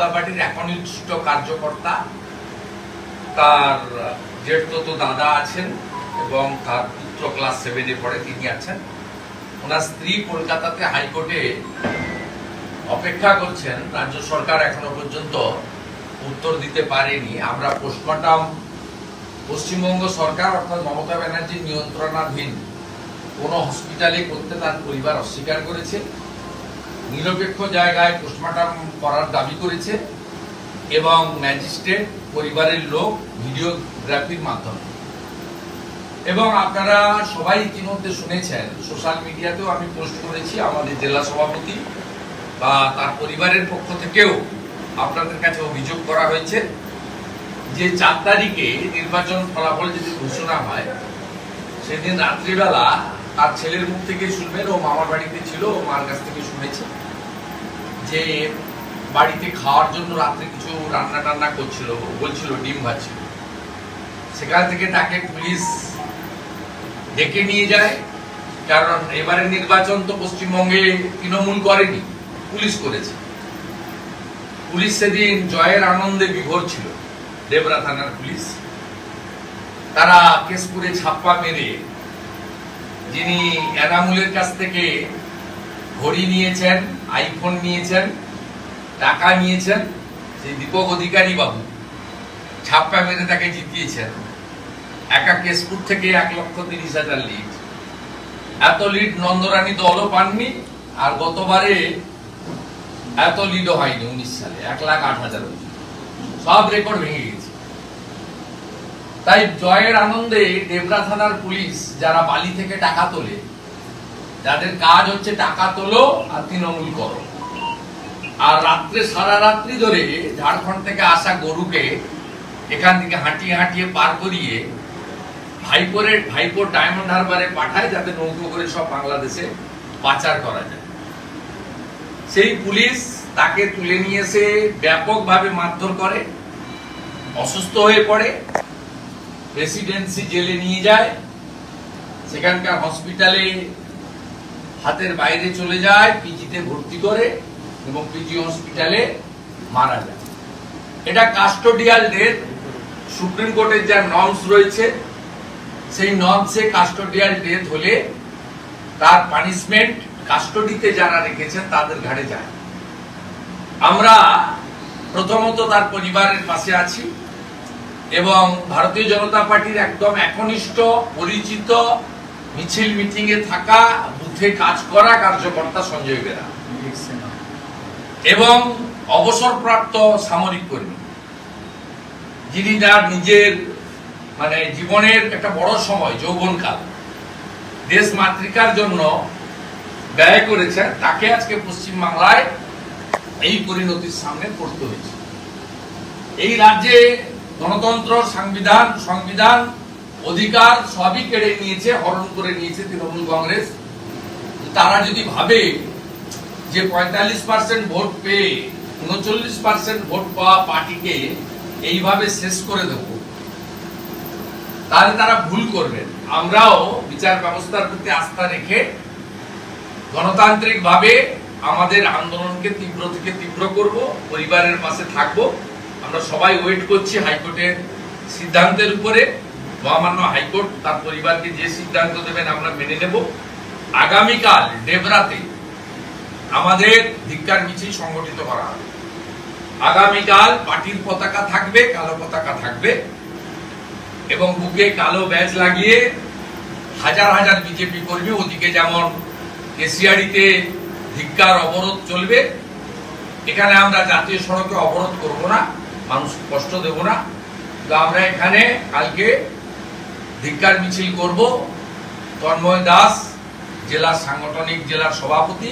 জনতা পার্টির একনিষ্ঠ কার্যকর্তা। তার জেঠতো দাদা আছেন এবং তার পুত্র ক্লাস 7-এ পড়ে, তিনি আছেন। ওনার স্ত্রী কলকাতাতে হাইকোর্টে অপেক্ষা করছেন। রাজ্য সরকার এখনো পর্যন্ত উত্তর দিতে পারেনি। আমরা পোস্টমর্টম পশ্চিমবঙ্গ সরকার অর্থাৎ মমতা ব্যানার্জির নিয়ন্ত্রণাধীন কোনো হসপিটালে করতে তার পরিবার অস্বীকার করেছে। নিরপেক্ষ জায়গায় পোস্টমর্টম করার দাবি করেছে এবং ম্যাজিস্ট্রেট পরিবারের লোক ভিডিওগ্রাফির মাধ্যমে। এবং আপনারা সবাই ইতিমধ্যে শুনেছেন, সোশ্যাল মিডিয়াতেও আমি পোস্ট করেছি, আমাদের জেলা সভাপতি বা তার পরিবারের পক্ষ থেকেও আপনাদের কাছে অভিযোগ করা হয়েছে যে 4 তারিখে নির্বাচন ফলাফল যদি ঘোষণা হয়, সেদিন রাত্রিবেলা তার ছেলের মুখ থেকে শুনবেন, ও মামার বাড়িতে ছিল, ও মার কাছ থেকে শুনেছে যে বাড়িতে খাওয়ার জন্য রাত্রে কিছু রান্না টান্না করছিল, বলছিল ডিম ভাজছিল। সেখান থেকে তাকে পুলিশ ডেকে নিয়ে যায়, কারণ এবারে নির্বাচন তো পশ্চিমবঙ্গে তৃণমূল করেনি, পুলিশ করেছে। পুলিশ সেদিন জয়ের আনন্দে বিভোর ছিল, দেবরা থানার পুলিশ। তারা কেশপুরে ছাপ্পা মেরে যিনি এনামুলের কাছ থেকে ঘড়ি নিয়েছেন, আইফোন নিয়েছেন, টাকা নিয়েছেন, সেই দীপক অধিকারী বাবু ছাপ্পা মেরে তাকে জিতিয়েছেন। একা কেশপুর থেকে 1,30,000 লিড। এত লিড নন্দরানী দলও পাননি, আর গতবারে এত লিডও হয়নি 19 সালে, 1,08,000। সব রেকর্ড ভেঙে গেছে। তাই জয়ের আনন্দে দেবরা থানার পুলিশ, যারা বালি থেকে টাকা তোলে, যাদের কাজ হচ্ছে টাকা তোলো আর তৃণমূল করো, আর রাত্রে সারা রাত্রি ধরে ঝাড়খণ্ড থেকে আসা গরুকে এখান থেকে হাঁটিয়ে হাঁটিয়ে পার করিয়ে ভাইপোর ডায়মন্ড হারবারে পাঠায়, যাতে নৌকো করে সব বাংলাদেশে পাচার করা যায়। সেই পুলিশ তাকে তুলে নিয়ে এসে ব্যাপকভাবে মারধর করে, অসুস্থ হয়ে পড়ে, প্রেসিডেন্সি জেলে নিয়ে যায়, সেখানকার হসপিটালে হাতের বাইরে চলে যায়, পিজিতে ভর্তি করে এবং পিজি হসপিটালে মারা যায়। এটা কাস্টোডিয়াল ডেথ। সুপ্রিম কোর্টের যা নর্মস রয়েছে, সেই নর্মসে কাস্টোডিয়াল ডেথ হলে তার পানিশমেন্ট কাস্টোডিতে যারা রেখেছেন তাদের ঘাড়ে যায়। আমরা প্রথমত তার পরিবারের পাশে আছি এবং ভারতীয় জনতা পার্টির একদম একনিষ্ঠ, পরিচিত, মিছিল মিটিং এ থাকা, বুথে কাজ করা কার্যকর্তা সঞ্জয় বেরা এবং অবসরপ্রাপ্ত সামরিক কর্মী, যিনি তার নিজের জীবনের একটা বড় সময়, যৌবনকাল, দেশ মাতৃকার জন্য ব্যয় করেছেন, তাকে আজকে পশ্চিমবাংলায় এই পরিণতির সামনে পড়তে হয়েছে। এই রাজ্যে গণতন্ত্র, সংবিধান, অধিকার সবই কেড়ে নিয়েছে, হরণ করে নিয়েছে তৃণমূল কংগ্রেস। তারা যদি ভাবে যে 45% ভোট পেয়ে 39% ভোট পাওয়া পার্টিকে এইভাবে শেষ করে দেব, তাহলে তারা ভুল করবেন। আমরাও বিচার ব্যবস্থার প্রতি আস্থা রেখে গণতান্ত্রিক ভাবে আমাদের আন্দোলনকে তীব্র থেকে তীব্র করব, পরিবারের পাশে থাকব। আমরা সবাই ওয়েট করছি হাইকোর্টের সিদ্ধান্তের উপরে। মহামান্য হাইকোর্ট তার পরিবারকে যে সিদ্ধান্ত দেবেন আমরা মেনে নেব। আগামীকাল ডেবরাতে আমাদের ধিক্কার মিছিল সংগঠিত করা হবে। আগামীকাল পার্টির পতাকা থাকবে, কালো পতাকা থাকবে এবং বুকে কালো ব্যাজ লাগিয়ে হাজার হাজার বিজেপি কর্মী, ওদিকে যেমন কেশিয়াড়িতে ধিক্কার অবরোধ চলবে, এখানে আমরা জাতীয় সড়কে অবরোধ করব না, মানুষ কষ্ট দেব না। তো আমরা এখানে কালকে ধিক্কার মিছিল করব। তন্ময় দাস জেলা সাংগঠনিক জেলার সভাপতি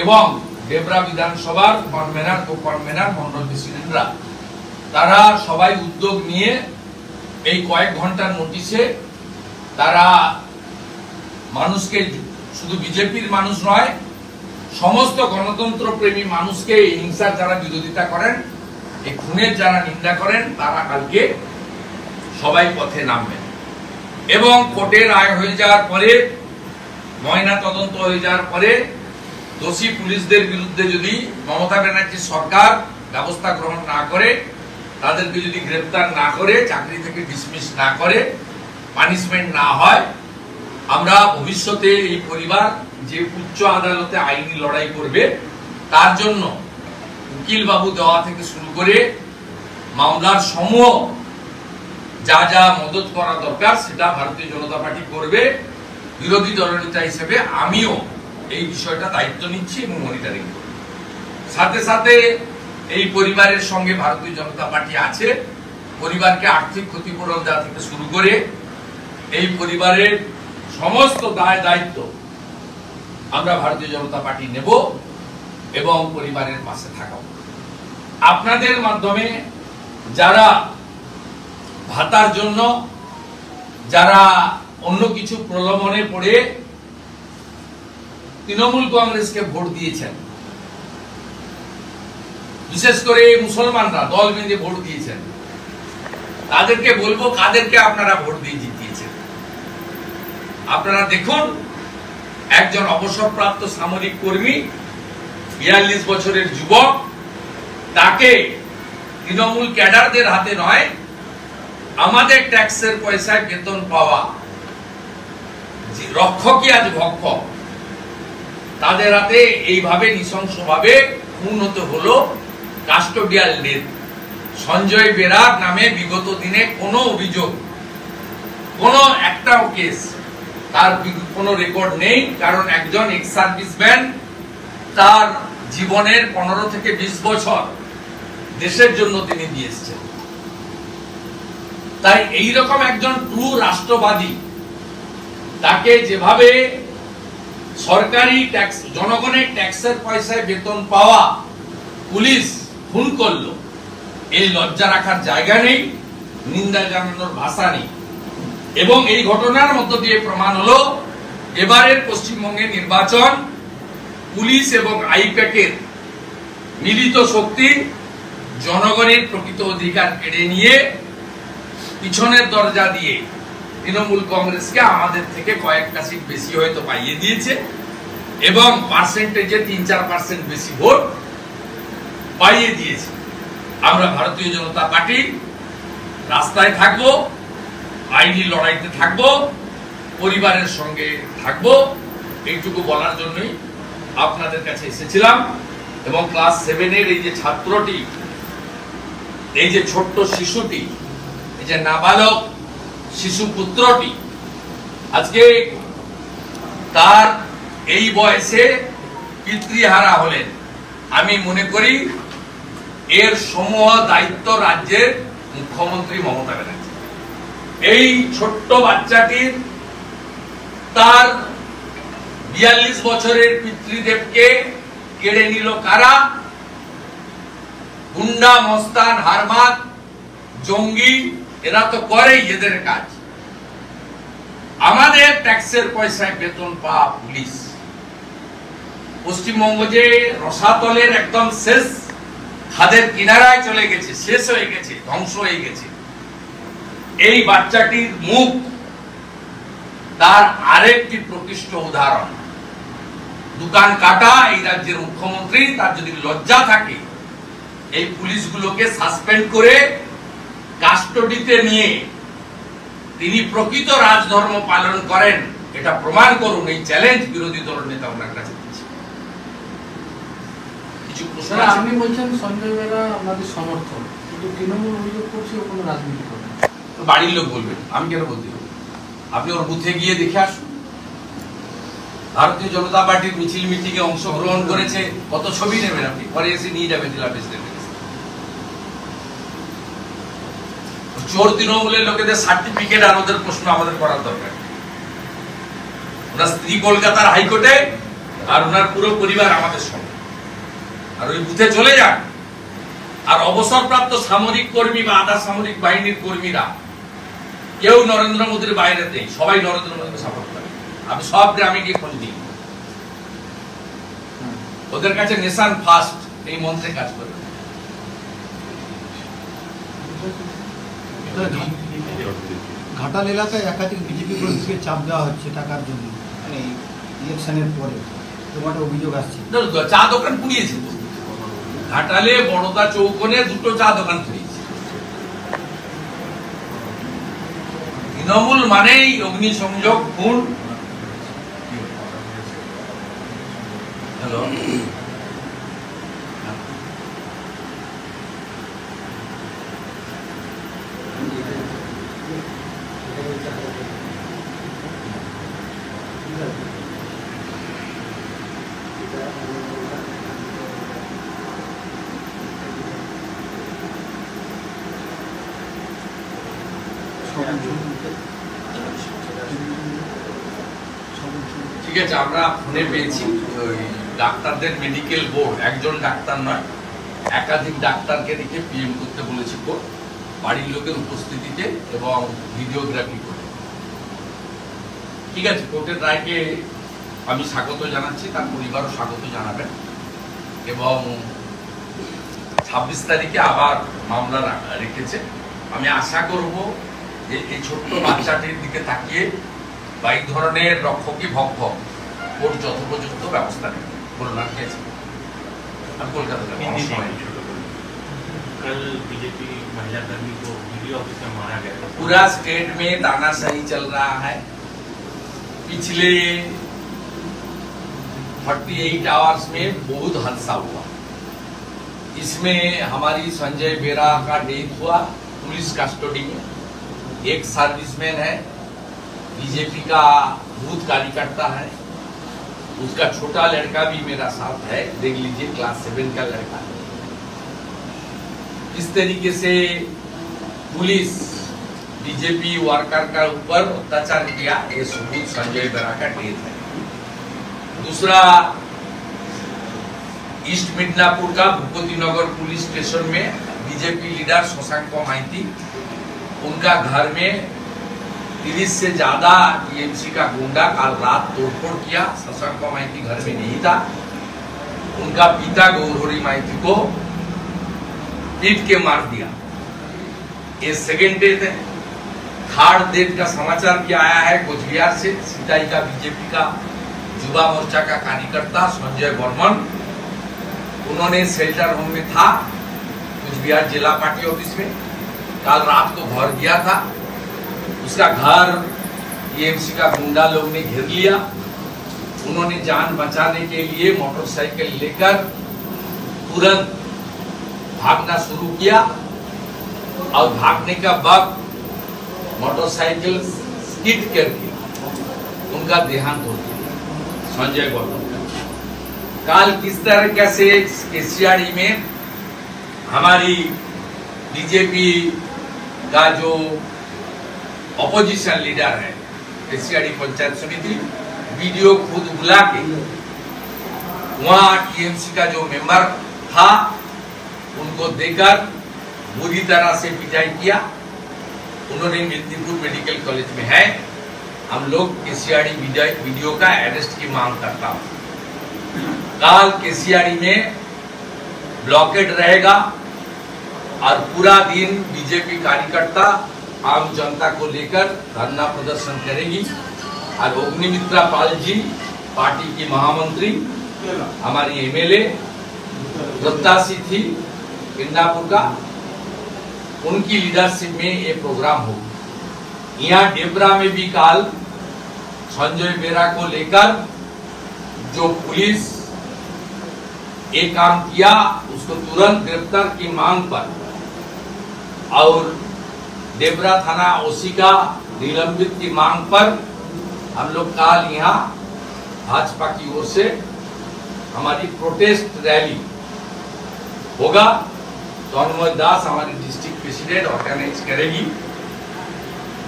এবং ডেবরা বিধানসভার কনভেনার, কো-কনভেনার, মন্ডল প্রেসিডেন্টরা, তারা সবাই উদ্যোগ নিয়ে এই কয়েক ঘন্টার নোটিশে তারা মানুষকে, শুধু বিজেপির মানুষ নয়, সমস্ত গণতন্ত্র প্রেমী মানুষকে, হিংসার যারা বিরোধিতা করেন, এই খুনের যারা নিন্দা করেন, তারা কালকে সবাই পথে নামবেন। এবং কোর্টের রায় হয়ে যাওয়ার পরে, ময়না তদন্ত হয়ে যাওয়ার পরে দোষী পুলিশদের বিরুদ্ধে যদি মমতা ব্যানার্জি সরকার ব্যবস্থা গ্রহণ না করে, তাদেরকে যদি গ্রেফতার না করে, চাকরি থেকে ডিসমিস না করে, পানিশমেন্ট না হয়, আমরা ভবিষ্যতে এই পরিবার যে উচ্চ আদালতে আইনি লড়াই করবে তার জন্য উকিল বাবু দেওয়া থেকে শুরু করে মামলার সমূহ যা যা মদত করা দরকার সেটা ভারতীয় জনতা পার্টি করবে। বিরোধী দলনেতা হিসেবে আমিও এই বিষয়টা দায়িত্ব নিচ্ছি এবং মনিটরিং করব। সাথে সাথে এই পরিবারের সঙ্গে ভারতীয় জনতা পার্টি আছে। পরিবারকে আর্থিক ক্ষতিপূরণ দেওয়া থেকে শুরু করে এই পরিবারের সমস্ত দায় দায়িত্ব আমরা ভারতীয় জনতা পার্টি নেব এবং পরিবারের পাশে থাকব। আপনাদের মাধ্যমে যারা ভাতার জন্য, যারা অন্য কিছু প্রলোভনে পড়ে তৃণমূল কংগ্রেসকে ভোট দিয়েছেন, বিশেষ করে মুসলমানরা দল বেঁধে ভোট দিয়েছেন, তাদেরকে বলবো কাদেরকে আপনারা ভোট দিয়ে জিতিয়েছেন। আপনারা দেখুন, একজন অবসরপ্রাপ্ত সামরিক কর্মী, 42 বছরের যুবক, তাকে তৃণমূল ক্যাডারদের হাতে নয়, আমাদের ট্যাক্সের পয়সায় বেতন পাওয়া রক্ষকই আজ ভক্ষক, তাদের হাতে এইভাবে নৃশংসভাবে খুন হতে হলো। Custodial death. সঞ্জয় বেরার নামে বিগত দিনে কোনো অভিযোগ, কোনো একটাও কেস, তার কোনো রেকর্ড নেই। কারণ একজন এক্স সার্ভিসম্যান, তার জীবনের 15 থেকে 20 বছর দেশের জন্য তিনি দিয়েছেন। তাই এইরকম একজন ট্রু রাষ্ট্রবাদী, তাকে যেভাবে সরকারি ট্যাক্স, জনগণের ট্যাক্সের পয়সায় বেতন পাওয়া পুলিশ খুন করলো, এই লজ্জা রাখার জায়গা নেই, নিন্দা জানানোর ভাষা নেই। এবং এই ঘটনার মধ্য দিয়ে প্রমাণ হলো এবারের পশ্চিমবঙ্গের নির্বাচন পুলিশ এবং আইপ্যাকের মিলিত শক্তি জনগণের প্রকৃত অধিকার কেড়ে নিয়ে পিছনের দরজা দিয়ে তৃণমূল কংগ্রেসকে আমাদের থেকে কয়েকটা সিট বেশি হয়তো পাইয়ে দিয়েছে এবং পার্সেন্টেজে 3-4% বেশি ভোট পাইয়ে দিয়েছে। আমরা ভারতীয় জনতা পার্টি রাস্তায় থাকবো, আইনি লড়াইতে থাকবো, পরিবারের সঙ্গে থাকবো, এইটুকু বলার জন্যই আপনাদের কাছে এসেছিলাম। এবং ক্লাস 7-এর এই যে ছাত্রটি, এই যে ছোট্ট শিশুটি, এই যে নাবালক শিশু পুত্রটি আজকে তার এই বয়সে পিতৃহারা হলেন, আমি মনে করি এর সমূহ দায়িত্ব রাজ্যের মুখ্যমন্ত্রী মমতা ব্যানার্জি। এই ছোট্ট বাচ্চাটির তার 42 বছরের পিতৃদেবকে কেড়ে নিল কারা? গুন্ডা, মস্তান, হারমাত, জঙ্গি, এরা তো করেই এদের কাজ। আমাদের ট্যাক্সের পয়সায় বেতন পাওয়া পুলিশ পশ্চিমবঙ্গ যে রসাতলের একদম শেষ খাদের কিনারায় চলে গেছে, শেষ হয়ে গেছে, ধ্বংস হয়ে গেছে, এই বাচ্চাটির মুখ তার আরেকটি প্রকৃষ্ট উদাহরণ। দোকান কাটা এই রাজ্যের মুখ্যমন্ত্রী, তার যদি লজ্জা থাকে এই পুলিশগুলোকে সাসপেন্ড করে কাস্টডিতে নিয়ে তিনি প্রকৃত রাজধর্ম পালন করেন, এটা প্রমাণ করুন। এই চ্যালেঞ্জ বিরোধী দলের নেতা ওনার কাছে দিচ্ছে। কিছু প্রশ্ন? আপনি বলছেন সঞ্জয় বেরা আমাদের সমর্থন, কিন্তু তৃণমূল অভিযোগ করছে ও কোনো রাজনীতি করে না। বাড়ির লোক বলবেন, আমি কেন বলতে হবে? আপনি ওর বুথে গিয়ে দেখে আসুন। ভারতীয় জনতা পার্টির মিছিল মিটিং এ অংশগ্রহণ করেছে, কত ছবি নেবেন আপনি, পরে এসে নিয়ে যাবেন জেলা প্রেসিডেন্ট। চোর তৃণমূলের লোকেদের সার্টিফিকেট আর ওদের প্রশ্ন আমাদের করার দরকার। ওনার স্ত্রী কলকাতার হাইকোর্টে আর ওনার পুরো পরিবার আমাদের সঙ্গে। আর ওই বুথে চলে যান। আর অবসরপ্রাপ্ত সামরিক কর্মী বা আধা সামরিক বাহিনীর কর্মীরা কেউ নরেন্দ্র মোদীর বাইরে নেই, সবাই নরেন্দ্র মোদীকে সাপোর্ট করে। আমি সব গ্রামে গিয়ে খোঁজ নিই, ওদের কাছে নেশন ফার্স্ট এই মন্ত্রে কাজ করে। ঘাটাল এলাকায় একাধিক বিজেপি কর্মীকে চাপ দেওয়া হচ্ছে টাকার জন্য, মানে ইলেকশনের পরে তোমার অভিযোগ আসছে। চা দোকান পুড়িয়েছে তো, ঘাটালে বড়দা চৌকনে দুটো চা দোকান খুলেছে। তৃণমূল মানেই অগ্নিসংযোগ, খুন। হ্যালো, ঠিক আছে, আমরা ফোনে পেয়েছি ওই ডাক্তারদের মেডিকেল বোর্ড, একজন ডাক্তার নয় একাধিক ডাক্তারকে রেখে পিএম করতে বলেছি কোর্ট, বাড়ির লোকের উপস্থিতিতে এবং ভিডিওগ্রাফি করে। ঠিক আছে, কোর্টের রায়কে আমি স্বাগত জানাচ্ছি, তার পরিবারও স্বাগত জানাবেন এবং 26 তারিখে আবার মামলা রেখেছে। আমি আশা করব যে এই ছোট্ট বাচ্চাটির দিকে তাকিয়ে বা এই ধরনের রক্ষকই ভক্ষক কোর্ট যথোপযুক্ত ব্যবস্থা নেবে। বলুন আর কি আছে? আমি কলকাতা कल बीजेपी महिला कर्मी को वीडियो ऑफिस में मारा गया था। पूरा स्टेट में तानाशाही चल रहा है। पिछले 48 आवर्स में बहुत हादसा हुआ। इसमें हमारी संजय बेरा का डेथ हुआ पुलिस कस्टडी में। एक सर्विसमैन है, बीजेपी का बूथ कार्यकर्ता है, उसका छोटा लड़का भी मेरा साथ है, देख लीजिए क्लास 7 का लड़का है। इस तरीके से पुलिस बीजेपी वर्कर का ऊपर अत्याचार किया, ये सबूत संजय बेरा का डेथ है। दूसरा, ईस्ट मिदनापुर का भूपति नगर पुलिस स्टेशन में बीजेपी लीडर शशांक माइती, उनका घर में 30 से ज्यादा टीएमसी का गुंडा कल रात तोड़फोड़ किया। शशांक माइती घर में नहीं था। उनका पिता गौरहरी माइती को पीट के मार दिया। ये सेकेंड डेथ है। थर्ड डेथ का समाचार क्या आया है कोचबिहार से, सिताई का बीजेपी का युवा मोर्चा का कार्यकर्ता संजय बर्मन, उन्होंने शेल्टर होम में था कोचबिहार जिला पार्टी ऑफिस में, कल रात को घर गया था। उसका घर टीएमसी का गुंडा लोग ने घेर लिया। उन्होंने जान बचाने के लिए मोटरसाइकिल लेकर तुरंत भागना शुरू किया और भागने का वक्त मोटरसाइकिल स्किड करके उनका देहांत हो गया संजय बर्मन का। कल किस तरह से केसियाड़ी में हमारी बीजेपी का जो ऑपोजिशन लीडर है केसियाड़ी पंचायत समिति, वीडियो खुद बुला के वहां टीएमसी का जो मेंबर था उनको देकर बुरी तरह से पिटाई किया। उन्होंने मेदिनीपुर मेडिकल कॉलेज में है। हम लोग केसियाड़ी वीडियो का अरेस्ट की मांग करता हूं। कल केसियाड़ी में ब्लॉकेड रहेगा और पूरा दिन बीजेपी कार्यकर्ता आम जनता को लेकर धरना प्रदर्शन करेगी। और अग्निमित्रा पाल जी पार्टी की महामंत्री, हमारी एमएलए प्रत्याशी थी मिदनापुर का, उनकी लीडरशिप में ये प्रोग्राम होगा। यहाँ डेबरा में भी कल संजय बेरा को लेकर जो पुलिस एक काम किया उसको तुरंत गिरफ्तार की मांग पर और डेबरा थाना ओसी का निलंबित की मांग पर हम लोग कल यहाँ भाजपा की ओर से हमारी प्रोटेस्ट रैली होगा। तन्मय दास हमारी डिस्ट्रिक्ट प्रेसिडेंट ऑर्गेनाइज करेगी।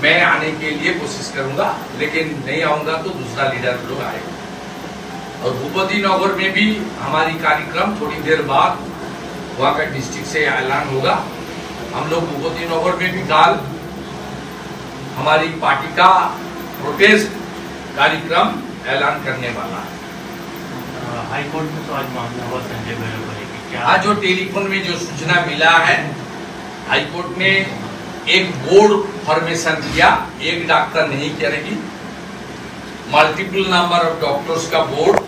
मैं आने के लिए कोशिश करूंगा, लेकिन नहीं आऊंगा तो दूसरा लीडर लोग आएगा। और भूपति नगर में भी हमारी कार्यक्रम थोड़ी देर बाद वहां का डिस्ट्रिक्ट से ऐलान होगा। हम लोग भूपति नगर में भी कल हमारी पार्टी का प्रोटेस्ट कार्यक्रम ऐलान करने वाला है। हाई कोर्ट में तो आज मामला हुआ संजय बेरा को लेकर, क्या आज जो टेलीफोन में जो सूचना मिला है, हाई कोर्ट ने एक बोर्ड फॉर्मेशन किया, एक डॉक्टर नहीं करेगी, मल्टीपल नंबर ऑफ डॉक्टर्स का बोर्ड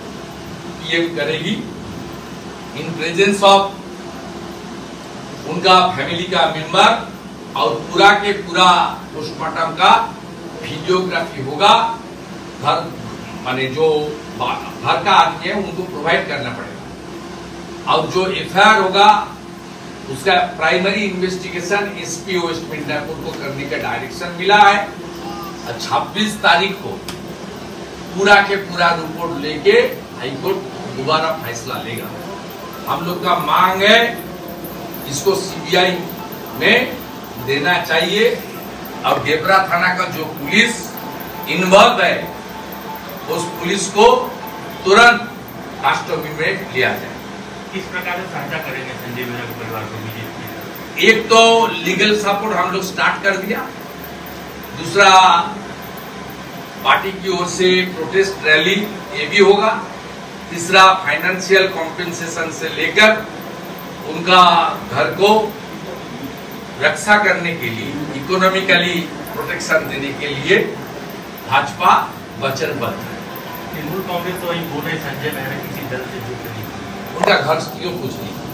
पीएम करेगी इन प्रेजेंस ऑफ उनका फैमिली का मेंबर और पूरा के पूरा पोस्टमार्टम का वीडियोग्राफी होगा। घर माने जो घर का आदमी है उनको प्रोवाइड करना पड़ेगा। और जो एफआईआर होगा उसका primary investigation SP West Midnapore को करने का डायरेक्शन मिला है। 26 तारीख को पूरा के पूरा रिपोर्ट लेके हाईकोर्ट दोबारा फैसला लेगा। हम लोग का मांग है इसको सीबीआई में देना चाहिए और गेबरा थाना का जो पुलिस इन्वॉल्व है उस पुलिस को तुरंत राष्ट्रपति में लिया जाए। किस प्रकार से सहायता करेंगे संजय बेहरा के परिवार को बीजेपी? एक तो लीगल सपोर्ट हम लोग स्टार्ट कर दिया, दूसरा पार्टी की ओर से प्रोटेस्ट रैली ये भी होगा, तीसरा फाइनेंशियल कॉम्पेंसेशन से लेकर उनका घर को रक्षा करने के लिए इकोनॉमिकली प्रोटेक्शन देने के लिए भाजपा वचनबद्ध है। तृणमूल कांग्रेस तो वही बोले संजय बेहरा किसी दल से जुड़ नहीं। उनका घर क्यों पूछ लीजिए,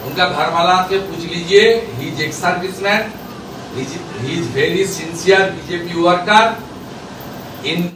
उनका घर वाला से पूछ लीजिए। He is ex serviceman, he is very sincere BJP worker in